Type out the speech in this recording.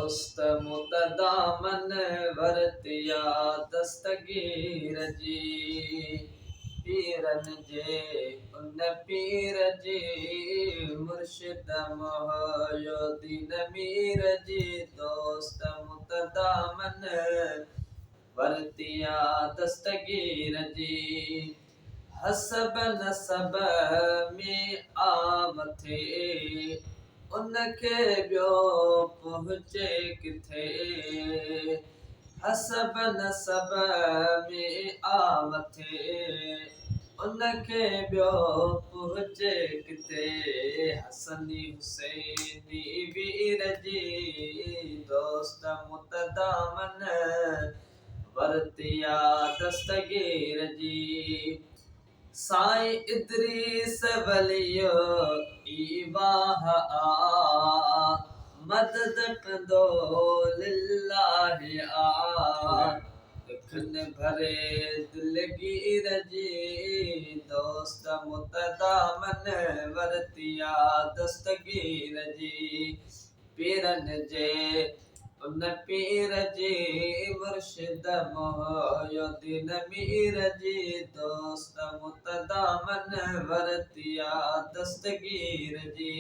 दोस्त मुतदामन वरतिया दस्तगीर जी पीरन जे उन पीर जी मुर्शिद मोहयुद्दीन मीर जी दोस्त मुतदामन वरतिया दस्तगीर जी हसब नसब में आमथे उनखे ॿियो पहुचे किथे हसब नसब में आमथे उनखे ॿियो पहुचे किथे हसनी हुसैनी वीर जी दोस्त मुतदामन वरतिया दस्तगीर जी साईं इदरीस वलियो ईवाह आ मदद कंदो लिल्लाह आ दुखन भरे दिलगीर जी दोस्त मुतदामन वरतिया दस्तगीर जी पीरन जे उन पीर जी मुर्शिद मोहयुद्दीन मीर जी दोस्त मुतदामन वरतिया दस्तगीर जी